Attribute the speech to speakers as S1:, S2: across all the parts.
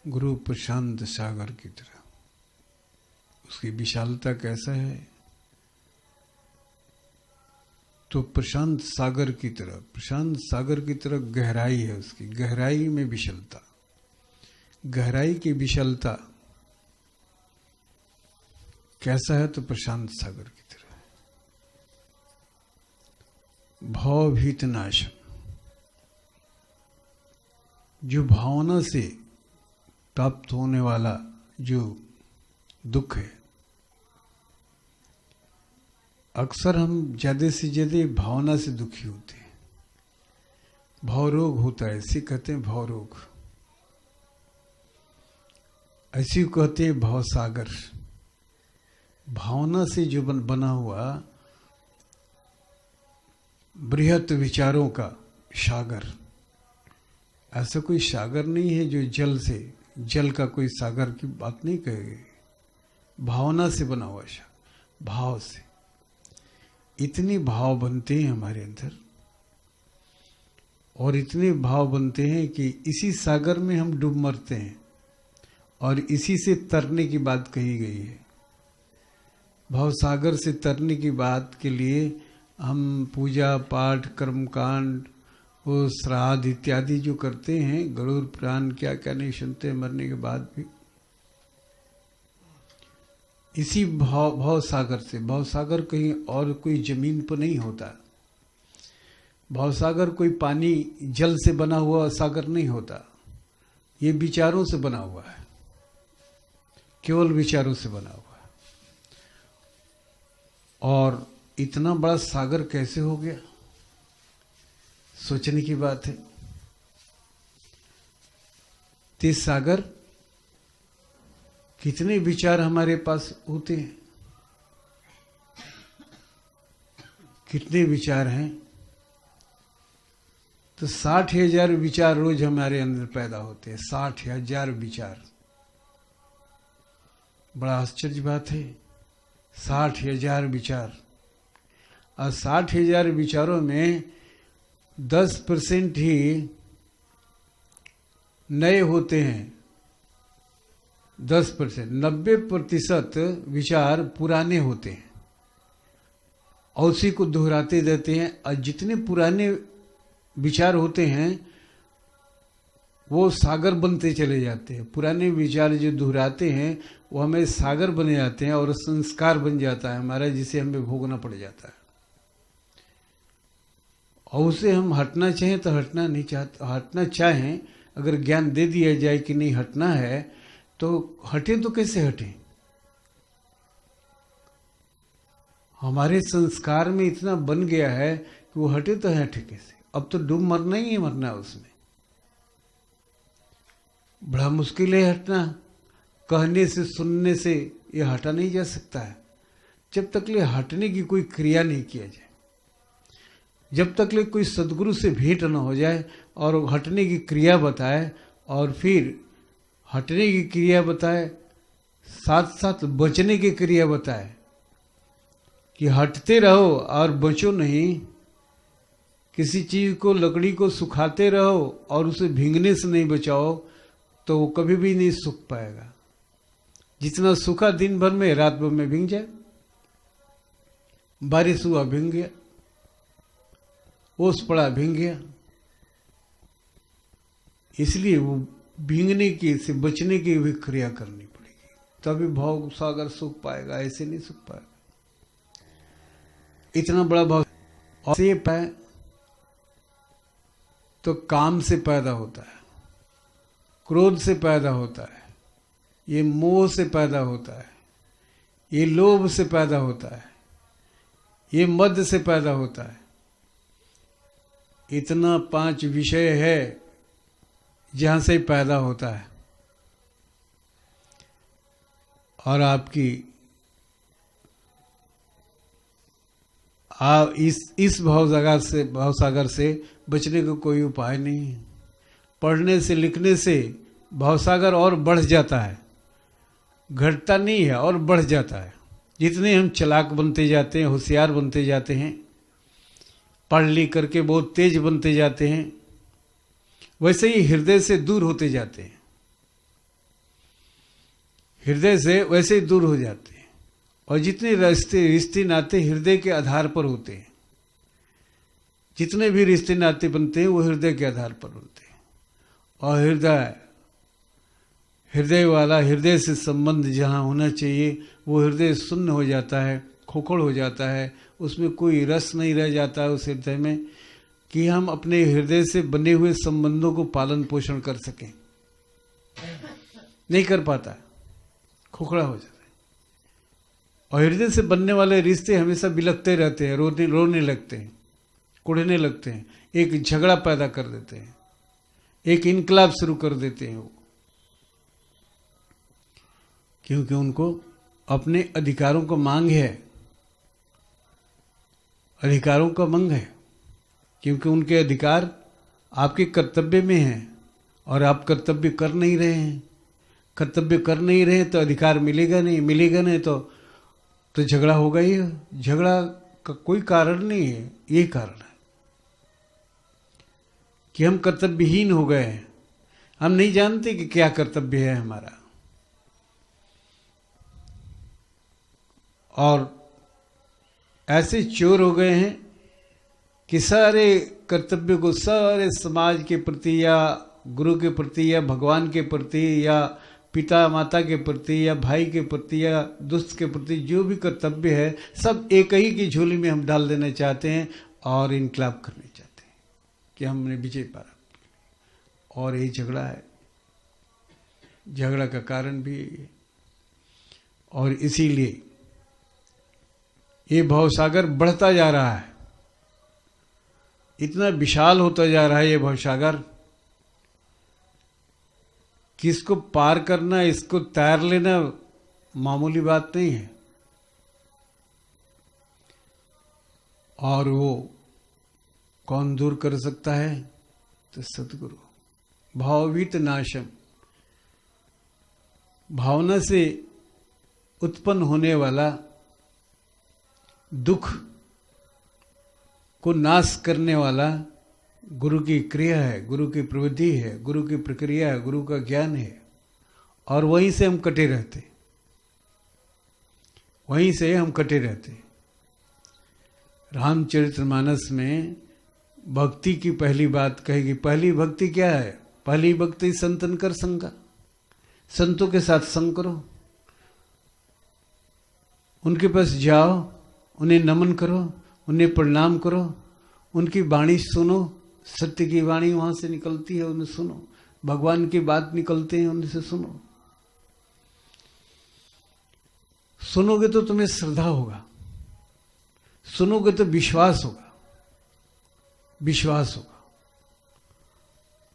S1: गुरु प्रशांत सागर की तरह। उसकी विशालता कैसा है? तो प्रशांत सागर की तरह, प्रशांत सागर की तरह गहराई है उसकी, गहराई में विशालता। गहराई की विशालता कैसा है? तो प्रशांत सागर की तरह है। भवभीत नाशम, जो भावना से प्राप्त होने वाला जो दुख है, अक्सर हम ज्यादा से ज्यादा भावना से दुखी होते हैं। भावरोग होता है, इसे कहते हैं भावरोग। ऐसी कहते हैं भावसागर। भावना से जो बना हुआ बृहत विचारों का सागर। ऐसा कोई सागर नहीं है जो जल से, जल का कोई सागर की बात नहीं कहेगी। भावना से बना हुआ सागर, भाव से। इतने भाव बनते हैं हमारे अंदर, और इतने भाव बनते हैं कि इसी सागर में हम डूब मरते हैं, और इसी से तरने की बात कही गई है। भाव सागर से तरने की बात के लिए हम पूजा पाठ, कर्मकांड, वो श्राद्ध इत्यादि जो करते हैं, गरुड़ पुराण क्या क्या नहीं सुनते मरने के बाद भी। इसी भाव सागर से, भाव सागर कहीं और कोई जमीन पर नहीं होता। भाव सागर कोई पानी जल से बना हुआ सागर नहीं होता। ये विचारों से बना हुआ है, केवल विचारों से बना हुआ है। और इतना बड़ा सागर कैसे हो गया, सोचने की बात है। ते सागर, कितने विचार हमारे पास होते हैं, कितने विचार हैं? तो 60,000 विचार रोज हमारे अंदर पैदा होते हैं। 60,000 विचार, बड़ा आश्चर्य बात है। 60,000 विचार, और 60,000 विचारों में 10% ही नए होते हैं। 10%, 90% विचार पुराने होते हैं और उसी को दोहराते रहते हैं। और जितने पुराने विचार होते हैं वो सागर बनते चले जाते हैं। पुराने विचार जो दोहराते हैं वो हमें सागर बने जाते हैं, और संस्कार बन जाता है हमारा, जिसे हमें भोगना पड़ जाता है। और उसे हम हटना चाहें तो हटना नहीं चाहते। हटना चाहें, अगर ज्ञान दे दिया जाए कि नहीं हटना है, तो हटे तो कैसे हटे? हमारे संस्कार में इतना बन गया है कि वो हटे तो हटे कैसे? अब तो डूब मरना ही है, मरना है उसमें। बड़ा मुश्किल है हटना। कहने से, सुनने से ये हटा नहीं जा सकता है, जब तक ले हटने की कोई क्रिया नहीं किया जाए, जब तक ले कोई सदगुरु से भेंट न हो जाए और हटने की क्रिया बताए, और फिर हटने की क्रिया बताए, साथ साथ बचने की क्रिया बताए कि हटते रहो और बचो नहीं। किसी चीज को, लकड़ी को सुखाते रहो और उसे भींगने से नहीं बचाओ तो वो कभी भी नहीं सूख पाएगा। जितना सूखा दिन भर में, रात भर में भींग जाए। बारिश हुआ भींग गया, ओस पड़ा भींग गया। इसलिए वो भींगने की से बचने की भी क्रिया करनी पड़ेगी, तभी भाव सागर सूख पाएगा। ऐसे नहीं सूख पाएगा। इतना बड़ा भाव से पाए तो काम से पैदा होता है, क्रोध से पैदा होता है, ये मोह से पैदा होता है, ये लोभ से पैदा होता है, ये मद से पैदा होता है। इतना 5 विषय है जहां से पैदा होता है। और आपकी इस भावसागर से बचने का कोई उपाय नहीं है। पढ़ने से, लिखने से भावसागर और बढ़ जाता है, घटता नहीं है और बढ़ जाता है। जितने हम चालाक बनते जाते हैं, होशियार बनते जाते हैं, पढ़ लिख करके बहुत तेज बनते जाते हैं, वैसे ही हृदय से दूर होते जाते हैं। हृदय से वैसे ही दूर हो जाते हैं। और जितने रिश्ते नाते हृदय के आधार पर होते हैं, जितने भी रिश्ते नाते बनते हैं वो हृदय के आधार पर बनते हैं। और हृदय वाला, हृदय से संबंध जहाँ होना चाहिए वो हृदय शून्य हो जाता है, खोखड़ हो जाता है, उसमें कोई रस नहीं रह जाता है उस हृदय में कि हम अपने हृदय से बने हुए संबंधों को पालन पोषण कर सकें। नहीं कर पाता, खोखड़ा हो जाता है। और हृदय से बनने वाले रिश्ते हमेशा बिलखते रहते हैं, रोने लगते हैं, कुढ़ने लगते हैं, एक झगड़ा पैदा कर देते हैं, एक इनकलाब शुरू कर देते हैं वो, क्योंकि उनको अपने अधिकारों को मांग है, अधिकारों का मंग है, क्योंकि उनके अधिकार आपके कर्तव्य में हैं और आप कर्तव्य कर नहीं रहे हैं। कर्तव्य कर नहीं रहे तो अधिकार मिलेगा नहीं तो झगड़ा होगा ही। झगड़ा का कोई कारण नहीं है, ये कारण है कि हम कर्तव्यहीन हो गए हैं। हम नहीं जानते कि क्या कर्तव्य है हमारा, और ऐसे चोर हो गए हैं कि सारे कर्तव्य को सारे समाज के प्रति या गुरु के प्रति या भगवान के प्रति या पिता माता के प्रति या भाई के प्रति या दोस्त के प्रति जो भी कर्तव्य है सब एक ही की झोली में हम डाल देना चाहते हैं और इनकलाब करने चाहते हैं कि हमने विजय पाया। और यही झगड़ा है, झगड़ा का कारण भी यही है। और इसीलिए ये भवसागर बढ़ता जा रहा है, इतना विशाल होता जा रहा है ये भवसागर कि इसको पार करना, इसको तैर लेना मामूली बात नहीं है। और वो कौन दूर कर सकता है? तो सतगुरु। भाववित नाशम, भावना से उत्पन्न होने वाला दुख को नाश करने वाला गुरु की क्रिया है, गुरु की प्रवृत्ति है, गुरु की प्रक्रिया है, गुरु का ज्ञान है। और वहीं से हम कटे रहते, वहीं से हम कटे रहते। रामचरितमानस में भक्ति की पहली बात कहेगी। पहली भक्ति क्या है? पहली भक्ति संतन कर संगा, संतों के साथ संग करो, उनके पास जाओ, उन्हें नमन करो, उन्हें प्रणाम करो, उनकी वाणी सुनो, सत्य की वाणी वहां से निकलती है उन्हें सुनो, भगवान की बात निकलते हैं उनसे सुनो। सुनोगे तो तुम्हें श्रद्धा होगा, सुनोगे तो विश्वास होगा, विश्वास होगा।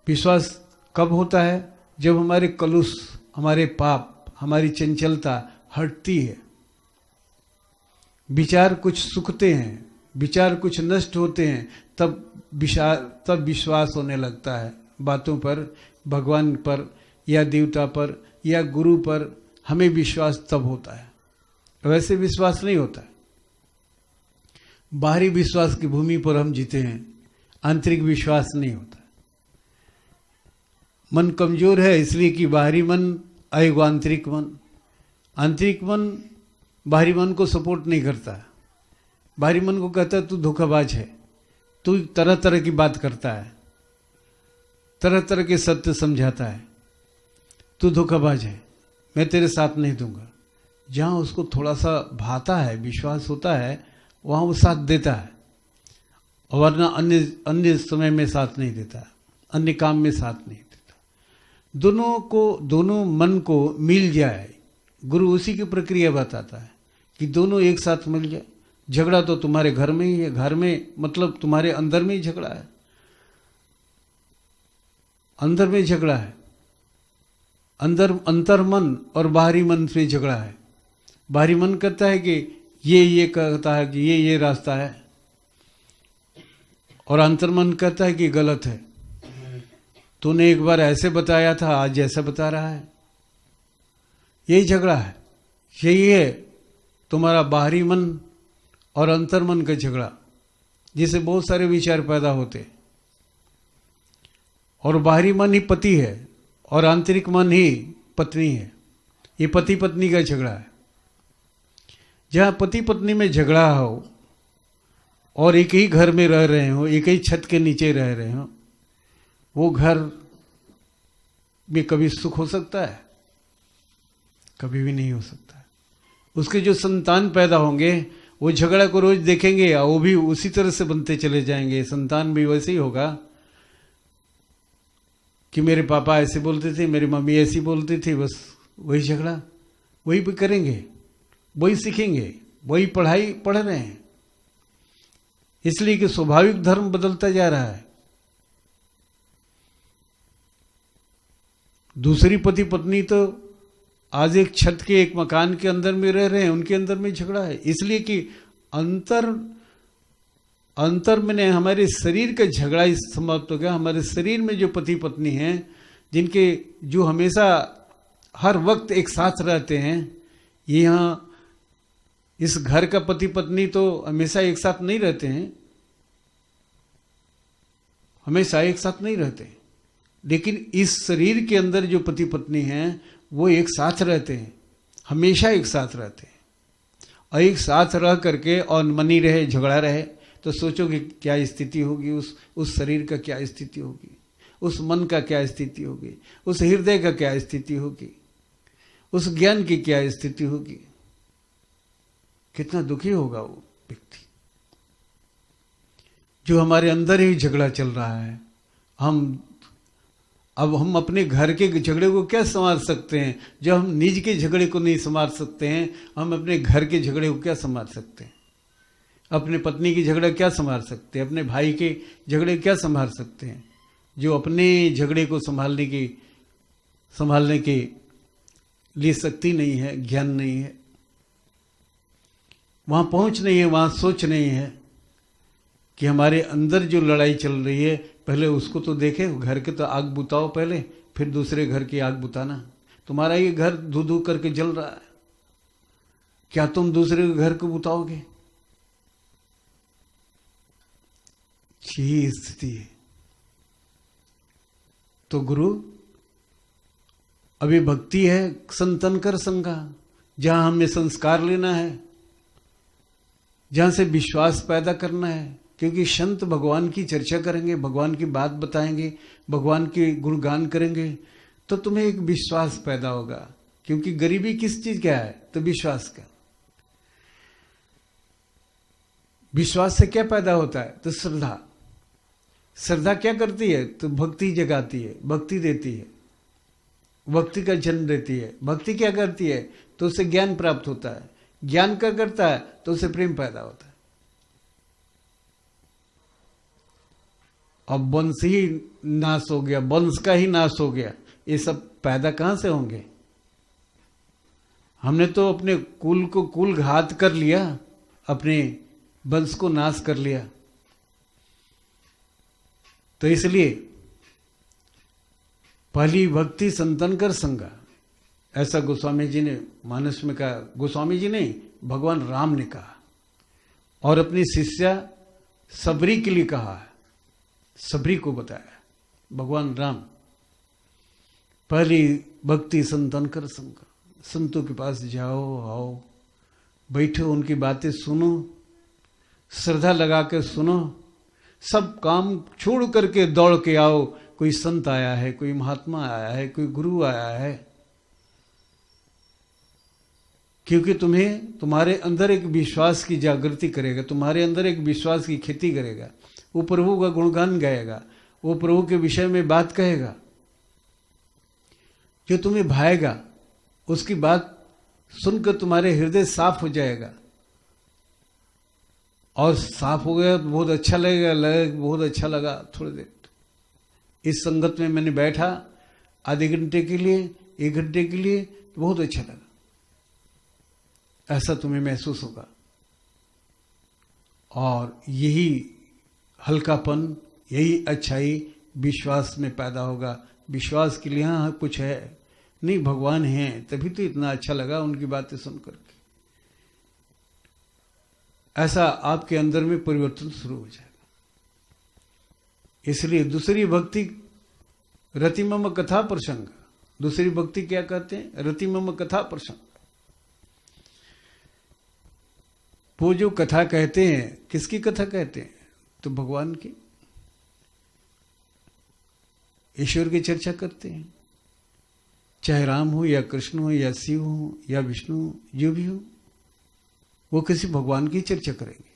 S1: विश्वास कब होता है? जब हमारे कलुष, हमारे पाप, हमारी चंचलता हटती है, विचार कुछ सूखते हैं, विचार कुछ नष्ट होते हैं, तब विश्वास होने लगता है बातों पर, भगवान पर या देवता पर या गुरु पर। हमें विश्वास तब होता है, वैसे विश्वास नहीं होता है। बाहरी विश्वास की भूमि पर हम जीते हैं, आंतरिक विश्वास नहीं होता। मन कमजोर है इसलिए कि बाहरी मन आएगो आंतरिक मन, आंतरिक मन बाहरी मन को सपोर्ट नहीं करता। बाहरी मन को कहता है तू धोखाबाज है, तू तरह तरह की बात करता है, तरह तरह के सत्य समझाता है, तू धोखाबाज है, मैं तेरे साथ नहीं दूंगा। जहां उसको थोड़ा सा भाता है, विश्वास होता है, वहां वो साथ देता है, वरना अन्य समय में साथ नहीं देता, अन्य काम में साथ नहीं देता। दोनों मन को मिल जाए, गुरु उसी की प्रक्रिया बताता है कि दोनों एक साथ मिल जाए। झगड़ा तो तुम्हारे घर में ही है, घर में मतलब तुम्हारे अंदर में ही झगड़ा है, अंदर में झगड़ा है, अंतर मन और बाहरी मन से झगड़ा है। बाहरी मन कहता है कि ये कहता है कि ये रास्ता है, और अंतर मन कहता है कि गलत है, तूने एक बार ऐसे बताया था, आज ऐसा बता रहा है। यही झगड़ा है, यही है तुम्हारा बाहरी मन और अंतर मन का झगड़ा, जिससे बहुत सारे विचार पैदा होते। और बाहरी मन ही पति है और आंतरिक मन ही पत्नी है, ये पति पत्नी का झगड़ा है। जहां पति पत्नी में झगड़ा हो और एक ही घर में रह रहे हो, एक ही छत के नीचे रह रहे हो, वो घर में कभी सुख हो सकता है? कभी भी नहीं हो सकता है। उसके जो संतान पैदा होंगे वो झगड़ा को रोज देखेंगे या वो भी उसी तरह से बनते चले जाएंगे। संतान भी वैसे ही होगा कि मेरे पापा ऐसे बोलते थे, मेरी मम्मी ऐसी बोलती थी, बस वही झगड़ा वही भी करेंगे, वही सीखेंगे, वही पढ़ाई पढ़ रहे हैं। इसलिए कि स्वाभाविक धर्म बदलता जा रहा है। दूसरी पति पत्नी तो आज एक छत के एक मकान के अंदर में रह रहे हैं, उनके अंदर में झगड़ा है। इसलिए कि अंतर में हमारे शरीर का झगड़ा इस समाप्त हो गया। हमारे शरीर में जो पति पत्नी हैं, जिनके जो हमेशा हर वक्त एक साथ रहते हैं, ये यहाँ इस घर का पति पत्नी तो हमेशा एक साथ नहीं रहते हैं, हमेशा एक साथ नहीं रहते, लेकिन इस शरीर के अंदर जो पति पत्नी हैं वो एक साथ रहते हैं, हमेशा एक साथ रहते हैं। और एक साथ रह करके और मनी रहे, झगड़ा रहे, तो सोचो कि क्या स्थिति होगी, उस शरीर का क्या स्थिति होगी, उस मन का क्या स्थिति होगी, उस हृदय का क्या स्थिति होगी, उस ज्ञान की क्या स्थिति होगी। कितना दुखी होगा वो व्यक्ति। जो हमारे अंदर ही झगड़ा चल रहा है, अब हम अपने घर के झगड़े को क्या संभाल सकते हैं? जब हम निज के झगड़े को नहीं संभाल सकते हैं, हम अपने घर के झगड़े को क्या संभाल सकते हैं? अपने पत्नी की झगड़ा क्या संभाल सकते हैं? अपने भाई के झगड़े क्या संभाल सकते हैं? जो अपने झगड़े को संभालने के लिए शक्ति नहीं है, ज्ञान नहीं है, वहां पहुंच नहीं है, वहां सोच नहीं है कि हमारे अंदर जो लड़ाई चल रही है, पहले उसको तो देखे। घर के तो आग बुताओ पहले, फिर दूसरे घर की आग बुताना। तुम्हारा ये घर धू धू करके जल रहा है, क्या तुम दूसरे के घर को बुताओगे? यही स्थिति है। तो गुरु, अभी भक्ति है संतन कर संगा, जहां हमें संस्कार लेना है, जहां से विश्वास पैदा करना है। क्योंकि संत भगवान की चर्चा करेंगे, भगवान की बात बताएंगे, भगवान के गुणगान करेंगे, तो तुम्हें एक विश्वास पैदा होगा। क्योंकि गरीबी किस चीज का है? तो विश्वास का। विश्वास से क्या पैदा होता है? तो श्रद्धा। श्रद्धा क्या करती है? तो भक्ति जगाती है, भक्ति देती है, भक्ति का जन्म देती है। भक्ति क्या करती है? तो उससे ज्ञान प्राप्त होता है। ज्ञान क्या करता है? तो उससे प्रेम पैदा होता है। अब वंश ही नाश हो गया, वंश का ही नाश हो गया, ये सब पैदा कहां से होंगे? हमने तो अपने कुल को कुल घात कर लिया, अपने वंश को नाश कर लिया। तो इसलिए पहली भक्ति संतन कर संगा, ऐसा गोस्वामी जी ने मानस में कहा। गोस्वामी जी नहीं, भगवान राम ने कहा और अपनी शिष्या सबरी के लिए कहा है, सबरी को बताया भगवान राम। पहली भक्ति संतन कर संगा, संतों के पास जाओ, आओ, बैठो, उनकी बातें सुनो, श्रद्धा लगा कर सुनो, सब काम छोड़ करके दौड़ के आओ। कोई संत आया है, कोई महात्मा आया है, कोई गुरु आया है। क्योंकि तुम्हारे अंदर एक विश्वास की जागृति करेगा, तुम्हारे अंदर एक विश्वास की खेती करेगा। वो प्रभु का गुणगान गाएगा, वो प्रभु के विषय में बात कहेगा, जो तुम्हें भाएगा। उसकी बात सुनकर तुम्हारे हृदय साफ हो जाएगा, और साफ हो गया तो बहुत अच्छा लगेगा, बहुत अच्छा लगा थोड़ी देर। इस संगत में मैंने बैठा आधे घंटे के लिए, 1 घंटे के लिए, तो बहुत अच्छा लगा, ऐसा तुम्हें महसूस होगा। और यही हल्कापन, यही अच्छाई विश्वास में पैदा होगा। विश्वास के लिए हाँ कुछ है, नहीं भगवान है, तभी तो इतना अच्छा लगा उनकी बातें सुन करके। ऐसा आपके अंदर में परिवर्तन शुरू हो जाएगा। इसलिए दूसरी भक्ति रतिमम कथा प्रसंग, दूसरी भक्ति क्या कहते हैं? रति मम कथा प्रसंग। वो जो कथा कहते हैं, किसकी कथा कहते हैं? तो भगवान की, ईश्वर की चर्चा करते हैं। चाहे राम हो या कृष्ण हो या शिव हो या विष्णु हो, जो भी हो, वो किसी भगवान की चर्चा करेंगे।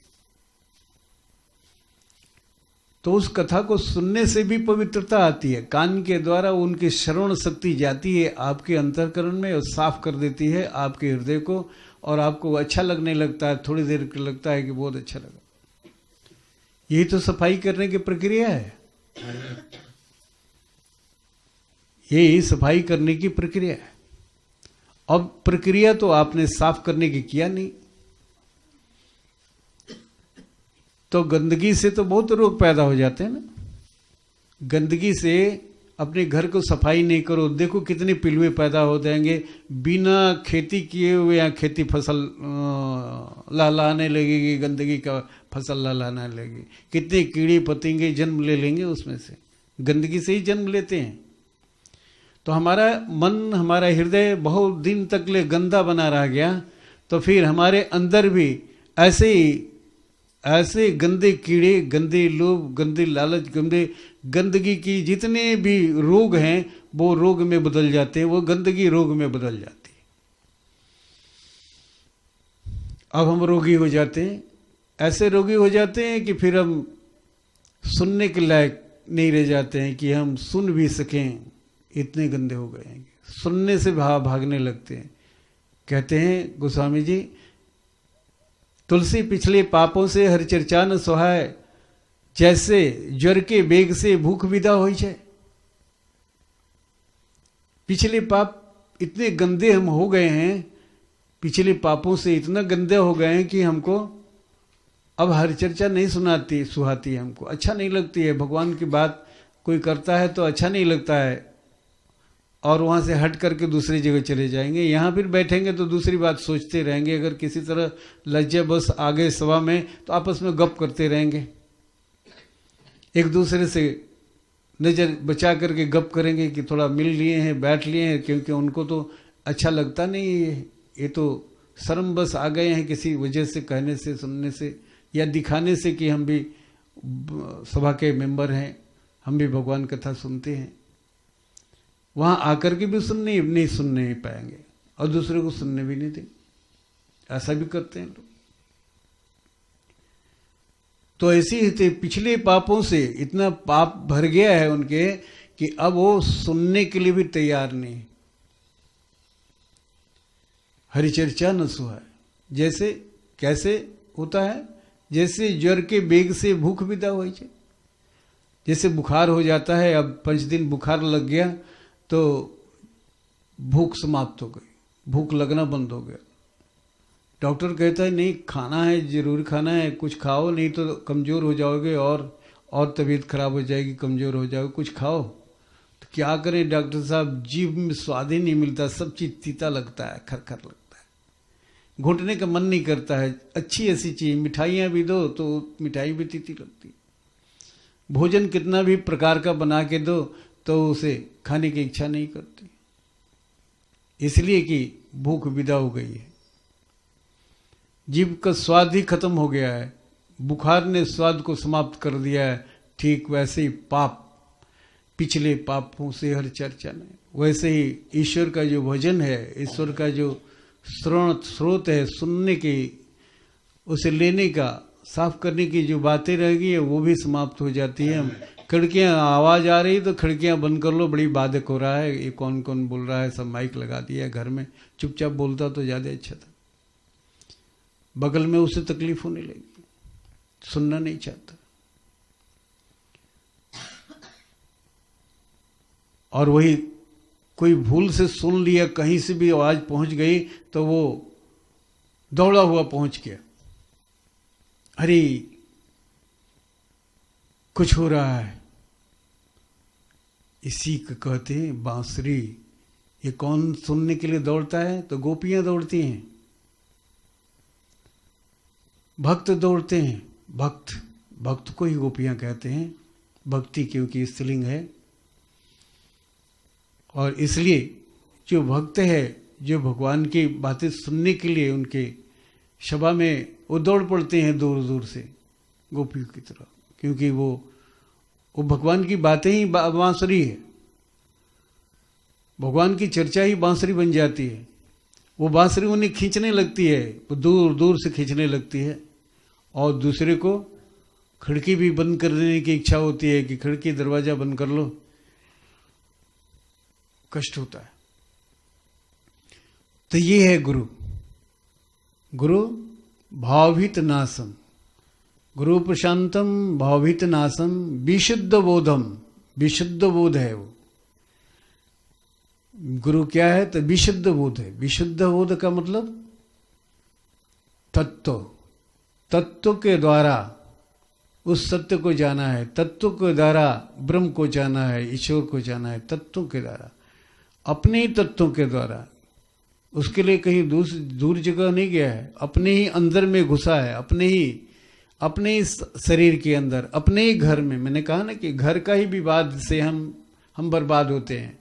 S1: तो उस कथा को सुनने से भी पवित्रता आती है। कान के द्वारा उनकी श्रवण शक्ति जाती है आपके अंतःकरण में और साफ कर देती है आपके हृदय को, और आपको अच्छा लगने लगता है। थोड़ी देर के लगता है कि बहुत अच्छा लगा। यही तो सफाई करने की प्रक्रिया है। यही सफाई करने की प्रक्रिया है। अब प्रक्रिया तो आपने साफ करने की किया नहीं, तो गंदगी से तो बहुत रोग पैदा हो जाते हैं ना। गंदगी से अपने घर को सफाई नहीं करो, देखो कितने पिलुए पैदा हो जाएंगे। बिना खेती किए हुए यहाँ खेती फसल लहलाने लगेगी, गंदगी का फसल लहलाने लगेगी। कितने कीड़े पतंगे जन्म ले लेंगे उसमें से, गंदगी से ही जन्म लेते हैं। तो हमारा मन, हमारा हृदय बहुत दिन तक ले गंदा बना रह गया, तो फिर हमारे अंदर भी ऐसे गंदे कीड़े, गंदे लोभ, गंदे लालच, गंदगी की जितने भी रोग हैं वो रोग में बदल जाते हैं। वो गंदगी रोग में बदल जाती है। अब हम रोगी हो जाते हैं, ऐसे रोगी हो जाते हैं कि फिर हम सुनने के लायक नहीं रह जाते हैं कि हम सुन भी सकें। इतने गंदे हो गए हैं, सुनने से भागने लगते हैं। कहते हैं गोस्वामी जी, तुलसी पिछले पापों से हर चर्चा न सुहाए, जैसे ज्वर के बेग से भूख विदा हो जाए। पिछले पाप इतने गंदे हम हो गए हैं, पिछले पापों से इतना गंदे हो गए हैं कि हमको अब हर चर्चा नहीं सुहाती है। हमको अच्छा नहीं लगती है। भगवान की बात कोई करता है तो अच्छा नहीं लगता है, और वहाँ से हट करके दूसरी जगह चले जाएंगे। यहाँ फिर बैठेंगे तो दूसरी बात सोचते रहेंगे। अगर किसी तरह लज्जा बस आ गए सभा में तो आपस में गप करते रहेंगे, एक दूसरे से नज़र बचा करके गप करेंगे कि थोड़ा मिल लिए हैं, बैठ लिए हैं, क्योंकि उनको तो अच्छा लगता नहीं है। ये तो शर्म बस आ गए हैं किसी वजह से, कहने से, सुनने से या दिखाने से कि हम भी सभा के मेंबर हैं, हम भी भगवान कथा सुनते हैं। वहां आकर के भी नहीं सुनने पाएंगे और दूसरे को सुनने भी नहीं देंगे। ऐसा भी करते हैं लोग। तो ऐसे ही पिछले पापों से इतना पाप भर गया है उनके कि अब वो सुनने के लिए भी तैयार नहीं। हरिचर्चा न सुहाए, जैसे कैसे होता है? जैसे ज्वर के बेग से भूख विदा हो जाए। जैसे बुखार हो जाता है, अब 5 दिन बुखार लग गया तो भूख समाप्त हो गई, भूख लगना बंद हो गया। डॉक्टर कहता है नहीं खाना है, जरूर खाना है, कुछ खाओ नहीं तो कमज़ोर हो जाओगे और तबीयत खराब हो जाएगी, कमज़ोर हो जाओगे, कुछ खाओ। तो क्या करें डॉक्टर साहब, जीभ में स्वाद ही नहीं मिलता, सब चीज़ तीता लगता है, खरखर लगता है, घुटने का मन नहीं करता है। अच्छी ऐसी चीज़ मिठाइयाँ भी दो तो मिठाई भी तीती लगती। भोजन कितना भी प्रकार का बना के दो तो उसे खाने की इच्छा नहीं करती, इसलिए कि भूख विदा हो गई है। जीभ का स्वाद ही खत्म हो गया है, बुखार ने स्वाद को समाप्त कर दिया है। ठीक वैसे ही पाप, पिछले पापों से हर चर्चा नहीं। वैसे ही ईश्वर का जो भजन है, ईश्वर का जो स्रोत है सुनने की, उसे लेने का, साफ करने की जो बातें रहेगी वो भी समाप्त हो जाती है। खिड़कियाँ, आवाज़ आ रही तो खिड़कियाँ बंद कर लो, बड़ी बाधक हो रहा है, ये कौन कौन बोल रहा है, सब माइक लगा दिया है घर में। चुपचाप बोलता तो ज़्यादा अच्छा था। बगल में उसे तकलीफ होने लगी, सुनना नहीं चाहता। और वही कोई भूल से सुन लिया, कहीं से भी आवाज़ पहुंच गई तो वो दौड़ा हुआ पहुंच गया, अरे कुछ हो रहा है। इसी को कहते हैं बांसुरी। ये कौन सुनने के लिए दौड़ता है? तो गोपियां दौड़ती हैं, भक्त दौड़ते हैं। भक्त को ही गोपियां कहते हैं, भक्ति क्योंकि स्त्रीलिंग है। और इसलिए जो भक्त है, जो भगवान की बातें सुनने के लिए उनके सभा में वो दौड़ पड़ते हैं दूर दूर से गोपियों की तरह, क्योंकि वो भगवान की बातें ही बांसुरी है, भगवान की चर्चा ही बांसुरी बन जाती है। वो बांसुरी उन्हें खींचने लगती है, वो दूर दूर से खींचने लगती है। और दूसरे को खिड़की भी बंद कर देने की इच्छा होती है कि खिड़की दरवाजा बंद कर लो, कष्ट होता है। तो ये है गुरु। गुरु भावहित नासम, गुरु प्रशांतम भावहित नासम विशुद्ध बोधम, विशुद्ध बोध है वो गुरु। क्या है? तो विशुद्ध बोध है। विशुद्ध बोध का मतलब तत्व, तत्व के द्वारा उस सत्य को जाना है, तत्व के द्वारा ब्रह्म को जाना है, ईश्वर को जाना है, तत्वों के द्वारा, अपने ही तत्वों के द्वारा। उसके लिए कहीं दूर जगह नहीं गया है, अपने ही अंदर में घुसा है, अपने ही शरीर के अंदर, अपने ही घर में। मैंने कहा ना कि घर का ही विवाद से हम बर्बाद होते हैं,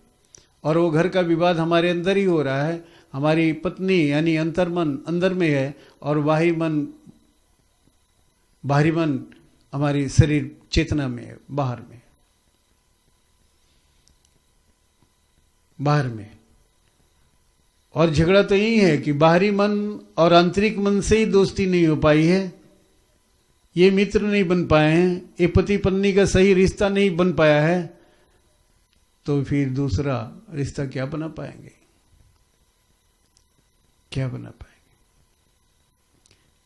S1: और वो घर का विवाद हमारे अंदर ही हो रहा है। हमारी पत्नी यानी अंतर्मन अंदर में है, और बाहरी मन हमारी शरीर चेतना में है, बाहर में। और झगड़ा तो यही है कि बाहरी मन और आंतरिक मन से ही दोस्ती नहीं हो पाई है, ये मित्र नहीं बन पाए हैं, ये पति पत्नी का सही रिश्ता नहीं बन पाया है, तो फिर दूसरा रिश्ता क्या बना पाएंगे? क्या बना पाएंगे?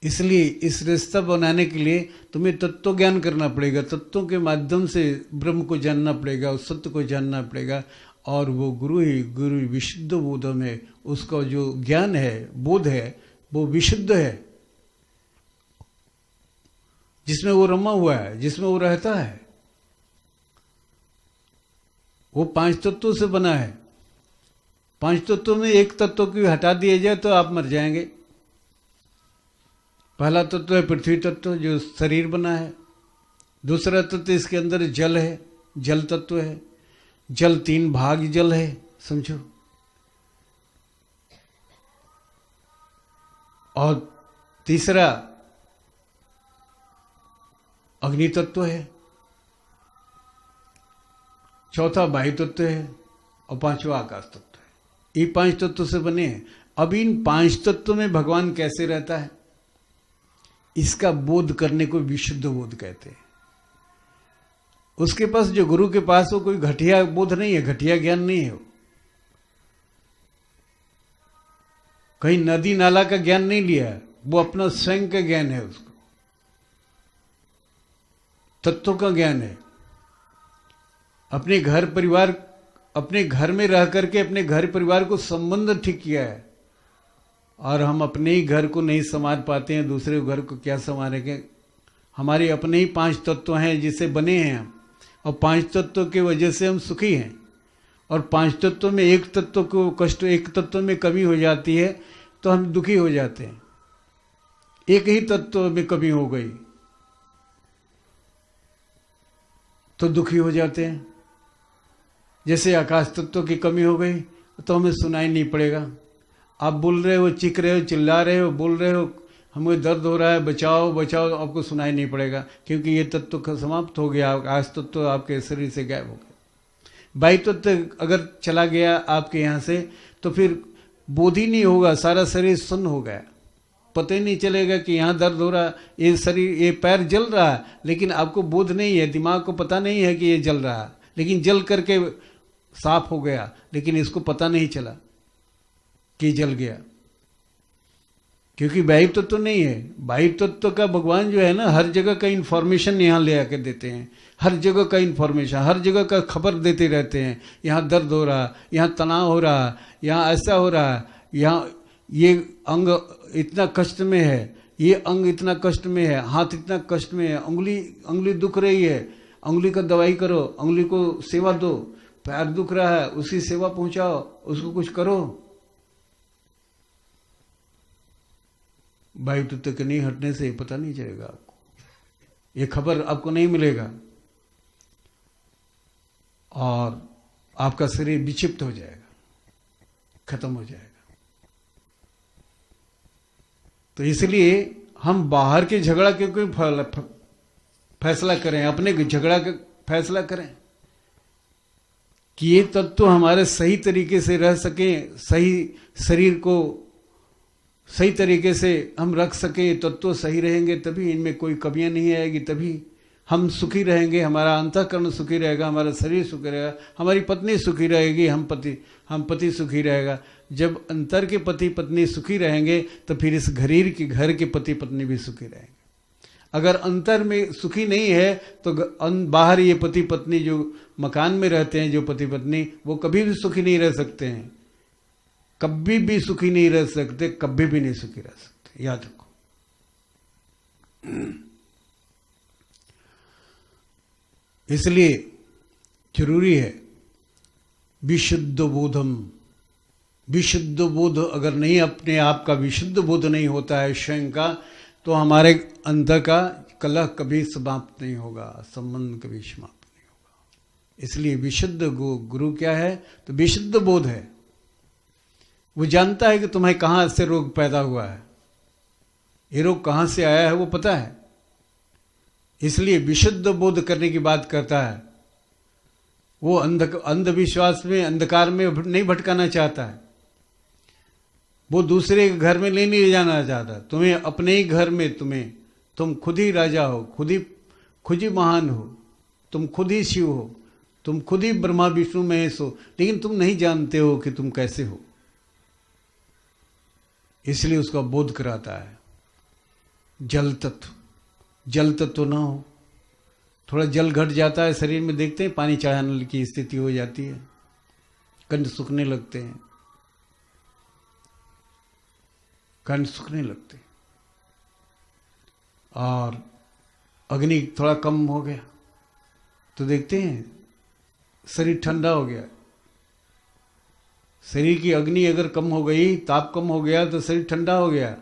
S1: इसलिए इस रिश्ता बनाने के लिए तुम्हें तत्व ज्ञान करना पड़ेगा, तत्वों के माध्यम से ब्रह्म को जानना पड़ेगा, उस सत्य को जानना पड़ेगा। और वो गुरु विशुद्ध बोध में, उसका जो ज्ञान है, बोध है, वो विशुद्ध है, जिसमें वो रमा हुआ है, जिसमें वो रहता है। वो 5 तत्वों से बना है। 5 तत्वों में एक तत्व को हटा दिया जाए तो आप मर जाएंगे। पहला तत्व है पृथ्वी तत्व, जो शरीर बना है। दूसरा तत्व इसके अंदर जल है, जल तत्व है। जल 3 भाग जल है, समझो। और तीसरा अग्नि तत्व है, चौथा वायु तत्व है, और 5वां आकाश तत्व है। ये 5 तत्व से बने हैं। अब इन 5 तत्वों में भगवान कैसे रहता है, इसका बोध करने को विशुद्ध बोध कहते हैं। उसके पास, जो गुरु के पास, वो कोई घटिया बोध नहीं है, घटिया ज्ञान नहीं है। कहीं नदी नाला का ज्ञान नहीं लिया है, वो अपना स्वयं का ज्ञान है, उसको तत्वों का ज्ञान है। अपने घर परिवार, अपने घर में रह करके अपने घर परिवार को संबंध ठीक किया है। और हम अपने ही घर को नहीं संभाल पाते हैं, दूसरे घर को क्या संभालेंगे? हमारे अपने ही 5 तत्व हैं जिससे बने हैं हम, और 5 तत्वों की वजह से हम सुखी हैं। और 5 तत्वों में एक तत्व को कष्ट, एक तत्व में कमी हो जाती है तो हम दुखी हो जाते हैं। एक ही तत्व में कमी हो गई तो दुखी हो जाते हैं। जैसे आकाश तत्व की कमी हो गई तो हमें सुनाई नहीं पड़ेगा। आप बोल रहे हो, चीख रहे हो, चिल्ला रहे हो, बोल रहे हो, हमें दर्द हो रहा है, बचाओ बचाओ, आपको सुनाई नहीं पड़ेगा, क्योंकि ये तत्व समाप्त हो गया। आकाश तत्व आपके शरीर से गायब हो गया। वायु तत्व अगर चला गया आपके यहाँ से तो फिर बोध ही नहीं होगा, सारा शरीर सुन्न हो गया। पता ही नहीं चलेगा कि यहाँ दर्द हो रहा, ये शरीर, ये पैर जल रहा है, लेकिन आपको बोध नहीं है, दिमाग को पता नहीं है कि ये जल रहा है, लेकिन जल करके साफ हो गया, लेकिन इसको पता नहीं चला कि जल गया, क्योंकि वायु तत्व नहीं है। वायु तत्व का भगवान जो है ना, हर जगह का इंफॉर्मेशन यहाँ ले आके देते हैं, हर जगह का इंफॉर्मेशन, हर जगह का खबर देते रहते हैं। यहाँ दर्द हो रहा, यहाँ तनाव हो रहा, यहाँ ऐसा हो रहा, यहाँ ये अंग इतना कष्ट में है, ये अंग इतना कष्ट में है, हाथ इतना कष्ट में है, उंगली दुख रही है, उंगली का दवाई करो, उंगली को सेवा दो, पैर दुख रहा है उसकी सेवा पहुंचाओ, उसको कुछ करो। वायु तत्व के नहीं हटने से पता नहीं चलेगा आपको, ये खबर आपको नहीं मिलेगा और आपका शरीर विक्षिप्त हो जाएगा। खत्म हो जाएगा। तो इसलिए हम बाहर के झगड़ा के कोई फैसला करें, अपने झगड़ा का फैसला करें कि ये तत्व हमारे सही तरीके से रह सकें, सही शरीर को सही तरीके से हम रख सकें, तत्व सही रहेंगे तभी इनमें कोई कमियां नहीं आएगी, तभी हम सुखी रहेंगे, हमारा अंतःकरण सुखी रहेगा, हमारा शरीर सुखी रहेगा, हमारी पत्नी सुखी रहेगी, हम पति सुखी रहेगा। जब अंतर के पति पत्नी सुखी रहेंगे तो फिर इस घर के पति पत्नी भी सुखी रहेंगे। अगर अंतर में सुखी नहीं है तो बाहर ये पति पत्नी जो मकान में रहते हैं, जो पति पत्नी, वो कभी भी सुखी नहीं रह सकते हैं, कभी भी सुखी नहीं रह सकते, कभी भी नहीं सुखी रह सकते, याद रखो। इसलिए जरूरी है विशुद्ध बोधम। विशुद्ध बोध अगर नहीं, अपने आप का विशुद्ध बोध नहीं होता है स्वयं का, तो हमारे अंदर का कलह कभी समाप्त नहीं होगा, संबंध कभी समाप्त नहीं होगा। इसलिए विशुद्ध गुरु क्या है? तो विशुद्ध बोध है। वो जानता है कि तुम्हें कहाँ से रोग पैदा हुआ है, ये रोग कहाँ से आया है, वो पता है। इसलिए विशुद्ध बोध करने की बात करता है। वो अंधविश्वास में, अंधकार में नहीं भटकाना चाहता है। वो दूसरे के घर में नहीं जाना चाहता। तुम्हें अपने ही घर में, तुम खुद ही राजा हो, खुद ही महान हो, तुम खुद ही शिव हो, तुम खुद ही ब्रह्मा विष्णु महेश हो, लेकिन तुम नहीं जानते हो कि तुम कैसे हो। इसलिए उसका बोध कराता है। जल तत्व ना हो, थोड़ा जल घट जाता है शरीर में, देखते हैं पानी चढ़ाने की स्थिति हो जाती है, कंठ सूखने लगते हैं, कंठ सूखने लगते हैं। और अग्नि थोड़ा कम हो गया तो देखते हैं शरीर ठंडा हो गया। शरीर की अग्नि अगर कम हो गई, ताप कम हो गया, तो शरीर ठंडा हो गया।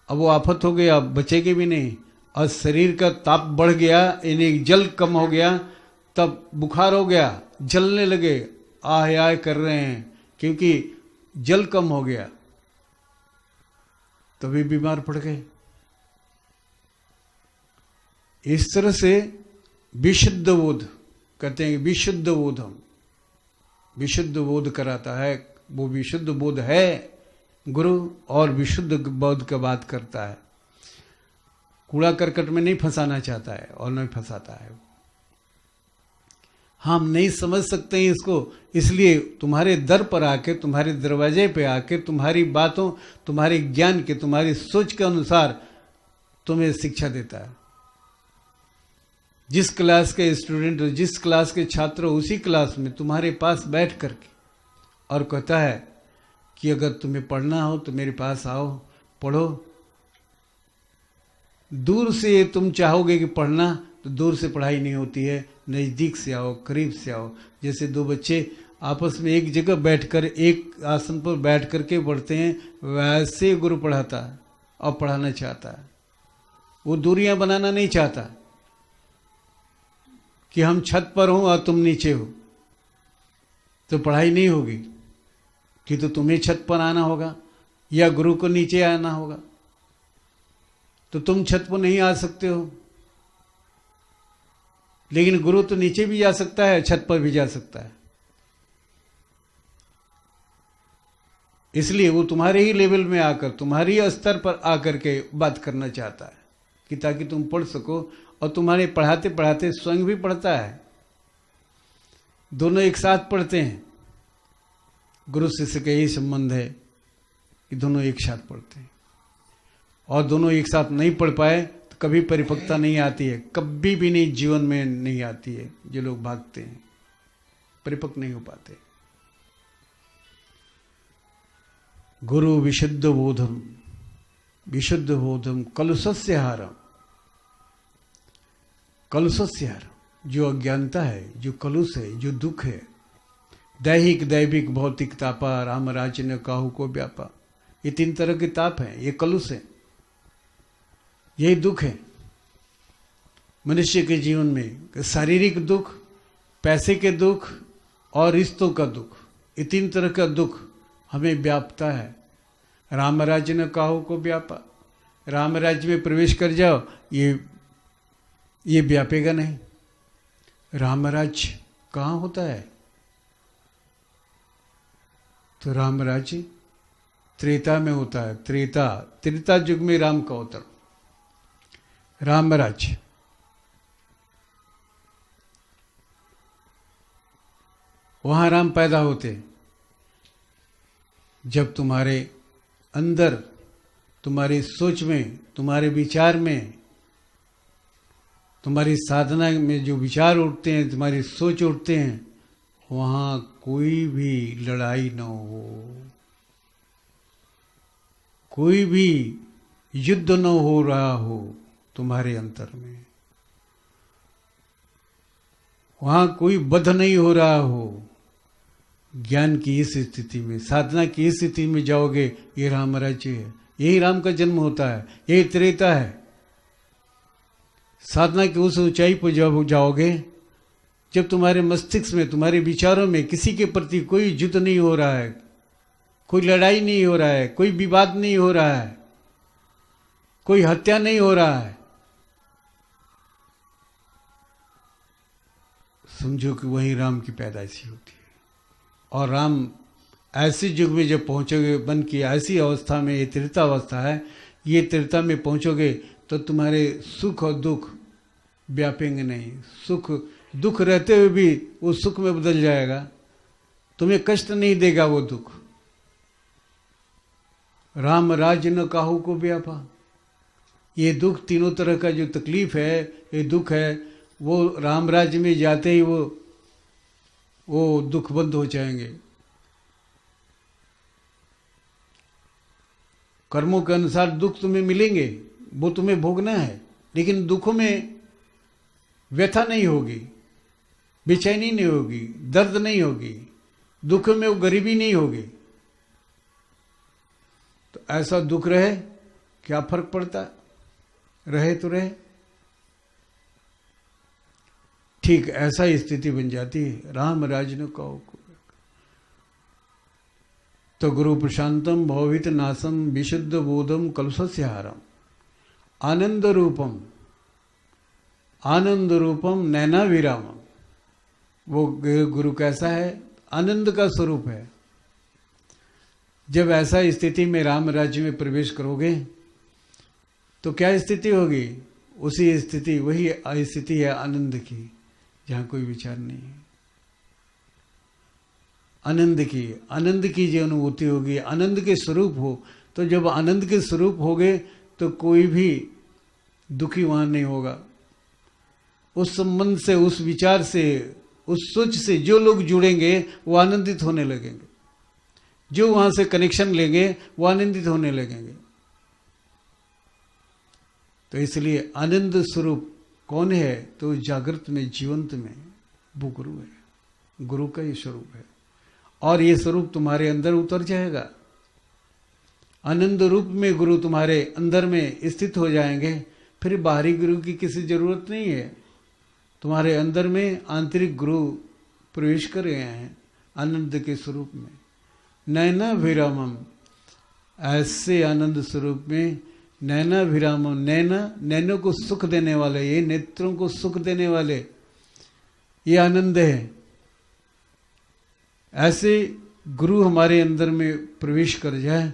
S1: अब वो आफत हो गया, बचेगी भी नहीं। और शरीर का ताप बढ़ गया, यानी जल कम हो गया, तब बुखार हो गया, जलने लगे, आह कर रहे हैं, क्योंकि जल कम हो गया, तभी बीमार पड़ गए। इस तरह से विशुद्ध बोध कहते हैं, विशुद्ध बोध हम विशुद्ध बोध कराता है। वो विशुद्ध बोध है गुरु, और विशुद्ध बोध का बात करता है। कूड़ा करकट में नहीं फंसाना चाहता है और नहीं फंसाता है। हम नहीं समझ सकते हैं इसको, इसलिए तुम्हारे दर पर आके, तुम्हारे दरवाजे पे आके, तुम्हारी बातों, तुम्हारे ज्ञान के, तुम्हारी सोच के अनुसार तुम्हें शिक्षा देता है। जिस क्लास के स्टूडेंट हो, जिस क्लास के छात्र हो, उसी क्लास में तुम्हारे पास बैठ करके और कहता है कि अगर तुम्हें पढ़ना हो तो मेरे पास आओ, पढ़ो। दूर से तुम चाहोगे कि पढ़ना, तो दूर से पढ़ाई नहीं होती है, नज़दीक से आओ, करीब से आओ। जैसे दो बच्चे आपस में एक जगह बैठकर, एक आसन पर बैठ करके पढ़ते हैं, वैसे गुरु पढ़ाता है और पढ़ाना चाहता है। वो दूरियां बनाना नहीं चाहता कि हम छत पर हो और तुम नीचे हो, तो पढ़ाई नहीं होगी, कि तो तुम्हें छत पर आना होगा या गुरु को नीचे आना होगा। तो तुम छत पर नहीं आ सकते हो, लेकिन गुरु तो नीचे भी जा सकता है, छत पर भी जा सकता है। इसलिए वो तुम्हारे ही लेवल में आकर, तुम्हारी स्तर पर आकर के बात करना चाहता है, कि ताकि तुम पढ़ सको। और तुम्हारे पढ़ाते पढ़ाते स्वयं भी पढ़ता है, दोनों एक साथ पढ़ते हैं। गुरु शिष्य का यही संबंध है कि दोनों एक साथ पढ़ते हैं। और दोनों एक साथ नहीं पढ़ पाए तो कभी परिपक्वता नहीं आती है, कभी भी नहीं, जीवन में नहीं आती है। जो लोग भागते हैं परिपक्व नहीं हो पाते। गुरु विशुद्ध बोधम, विशुद्ध बोधम कलुषस्य हारम। कलुषस्य हारम, जो अज्ञानता है, जो कलुष है, जो दुख है, दैहिक दैविक भौतिक तापा, राम राज ने काहू को व्यापा, ये तीन तरह के ताप हैं, ये कलुष है, यही दुख है मनुष्य के जीवन में। शारीरिक दुख, पैसे के दुख और रिश्तों का दुख, ये तीन तरह का दुख हमें व्यापता है। राम राज्य न काहू को व्यापा, राम राज्य में प्रवेश कर जाओ, ये व्यापेगा नहीं। राम राज्य कहाँ होता है? तो राम राज्य त्रेता में होता है। त्रेता युग में राम का अवतरण, राम राज्य। वहां राम पैदा होते जब तुम्हारे अंदर, तुम्हारी सोच में, तुम्हारे विचार में, तुम्हारी साधना में जो विचार उठते हैं, तुम्हारी सोच उठते हैं, वहां कोई भी लड़ाई न हो, कोई भी युद्ध न हो रहा हो तुम्हारे अंतर में, वहां कोई वध नहीं हो रहा हो। ज्ञान की इस स्थिति में, साधना की इस स्थिति में जाओगे, ये राम राज्य है। यही राम का जन्म होता है, यही त्रेता है। साधना की उस ऊंचाई पर जब जाओगे जब तुम्हारे मस्तिष्क में, तुम्हारे विचारों में किसी के प्रति कोई युद्ध नहीं हो रहा है, कोई लड़ाई नहीं हो रहा है, कोई विवाद नहीं हो रहा है, कोई हत्या नहीं हो रहा है, समझो कि वही राम की पैदाइशी होती है। और राम ऐसे युग में जब पहुंचोगे, मन की ऐसी अवस्था में, ये त्रेता अवस्था है, ये त्रेता में पहुंचोगे तो तुम्हारे सुख और दुख व्यापेंगे नहीं। सुख दुख रहते हुए भी वो सुख में बदल जाएगा, तुम्हें कष्ट नहीं देगा वो दुख। राम राज्य न काहू को व्यापा। ये दुख, तीनों तरह का जो तकलीफ है, ये दुख है, वो राम राज्य में जाते ही वो दुख बंद हो जाएंगे। कर्मों के अनुसार दुख तुम्हें मिलेंगे, वो तुम्हें भोगना है, लेकिन दुखों में व्यथा नहीं होगी, बेचैनी नहीं होगी, दर्द नहीं होगी, दुख में वो गरीबी नहीं होगी। तो ऐसा दुख रहे, क्या फर्क पड़ता है? रहे तो रहे। ठीक ऐसा ही स्थिति बन जाती है। राम राज्य न कहो तो गुरु प्रशांतम भवहित नासम विशुद्ध बोधम कलुषस्य हारम आनंद रूपम नैना विरामम। वो गुरु कैसा है? आनंद का स्वरूप है। जब ऐसा स्थिति में राम राज्य में प्रवेश करोगे तो क्या स्थिति होगी? उसी स्थिति, वही स्थिति है आनंद की, जहां कोई विचार नहीं है। आनंद की जो अनुभूति होगी, आनंद के स्वरूप हो। तो जब आनंद के स्वरूप होगे तो कोई भी दुखी वहां नहीं होगा। उस संबंध से, उस विचार से, उस सोच से जो लोग जुड़ेंगे वो आनंदित होने लगेंगे। जो वहां से कनेक्शन लेंगे वो आनंदित होने लगेंगे। तो इसलिए आनंद स्वरूप कौन है? तो जागृत में, जीवंत में वो गुरु है। गुरु का ये स्वरूप है और ये स्वरूप तुम्हारे अंदर उतर जाएगा। आनंद रूप में गुरु तुम्हारे अंदर में स्थित हो जाएंगे। फिर बाहरी गुरु की किसी जरूरत नहीं है। तुम्हारे अंदर में आंतरिक गुरु प्रवेश कर गए हैं आनंद के स्वरूप में। नैना विरामम, ऐसे आनंद स्वरूप में नैना विरामम, नैनों को सुख देने वाले, ये नेत्रों को सुख देने वाले ये आनंद है। ऐसे गुरु हमारे अंदर में प्रवेश कर जाए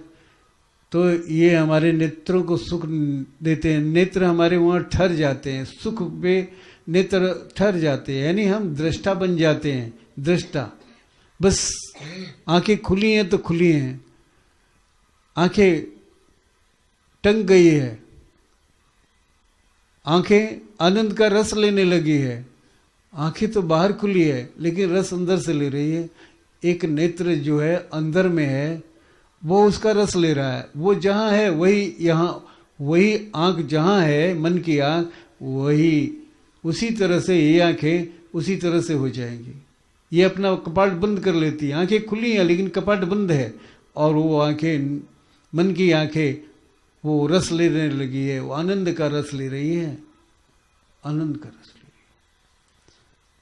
S1: तो ये हमारे नेत्रों को सुख देते हैं। नेत्र हमारे वहाँ ठहर जाते हैं, सुख पे नेत्र ठहर जाते हैं, यानी हम दृष्टा बन जाते हैं। दृष्टा, बस आंखें खुली हैं तो खुली हैं, आंखें टंग गई है, आंखें आनंद का रस लेने लगी है। आंखें तो बाहर खुली है लेकिन रस अंदर से ले रही है। एक नेत्र जो है अंदर में है, वो उसका रस ले रहा है। वो जहां है वही यहाँ, वही आंख जहां है, मन की आंख, वही उसी तरह से ये आंखें उसी तरह से हो जाएंगी। ये अपना कपाट बंद कर लेती है। आंखें खुली हैं लेकिन कपाट बंद है, और वो आंखें, मन की आंखें, वो रस लेने लगी है, वो आनंद का रस ले रही है, आनंद का रस ले रही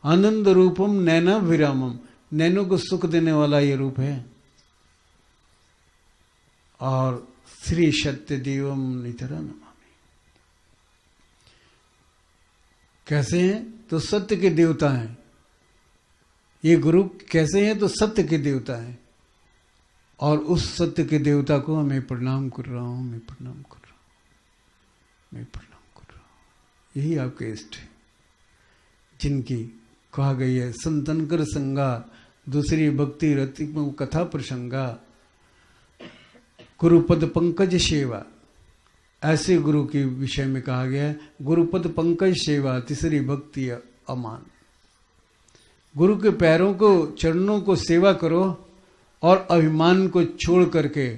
S1: है। आनंद रूपम नैना विरामम, नैनों को सुख देने वाला ये रूप है। और श्री सत्य देवम नितरा नमामि। कैसे हैं? तो सत्य के देवता हैं ये गुरु। कैसे हैं? तो सत्य के देवता हैं, और उस सत्य के देवता को मैं प्रणाम कर रहा हूं, मैं प्रणाम कर रहा हूं, मैं प्रणाम कर रहा हूं। यही आपके इष्ट है, जिनकी कहा गई है संतन कर संगा, दूसरी भक्ति रति कथा प्रसंगा, गुरुपद पंकज सेवा। ऐसे गुरु के विषय में कहा गया है गुरुपद पंकज सेवा, तीसरी भक्ति अमान। गुरु के पैरों को, चरणों को सेवा करो, और अभिमान को छोड़ करके,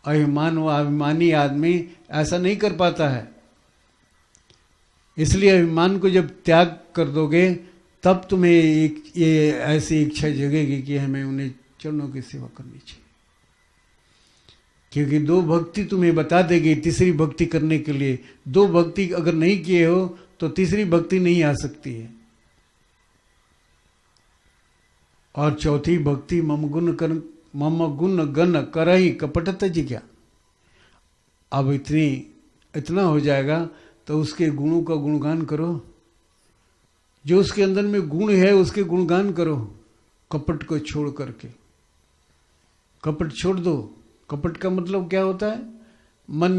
S1: अभिमान व अभिमानी आदमी ऐसा नहीं कर पाता है, इसलिए अभिमान को जब त्याग कर दोगे तब तुम्हें ये ऐसी इच्छा जगेगी कि हमें उन्हें चरणों की सेवा करनी चाहिए। क्योंकि दो भक्ति तुम्हें बता देगी तीसरी भक्ति करने के लिए। दो भक्ति अगर नहीं किए हो तो तीसरी भक्ति नहीं आ सकती है। और चौथी भक्ति मम गुण गण करही कपट तजिज्ञा। अब इतना हो जाएगा तो उसके गुणों का गुणगान करो, जो उसके अंदर में गुण है उसके गुणगान करो, कपट को छोड़ करके। कपट छोड़ दो। कपट का मतलब क्या होता है? मन,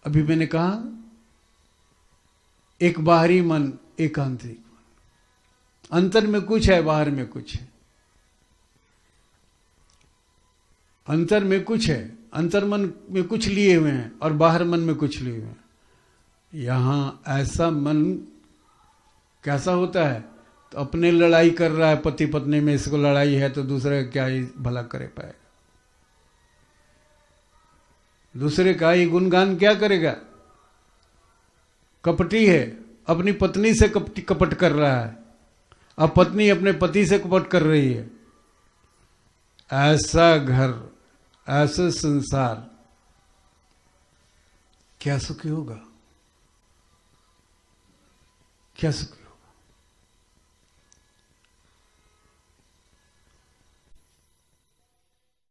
S1: अभी मैंने कहा एक बाहरी मन, एक आंतरिक मन। अंतर में कुछ है, बाहर में कुछ है। अंतर में कुछ है, अंतर मन में कुछ लिए हुए हैं और बाहर मन में कुछ लिए हुए हैं। यहां ऐसा मन कैसा होता है? तो अपने लड़ाई कर रहा है, पति पत्नी में इसको लड़ाई है तो दूसरे क्या ही भला करे पाएगा? दूसरे का ही गुणगान क्या करेगा? कपटी है, अपनी पत्नी से कपट कर रहा है, अब पत्नी अपने पति से कपट कर रही है। ऐसा घर, ऐसा संसार क्या सुखी होगा? क्या सुखी?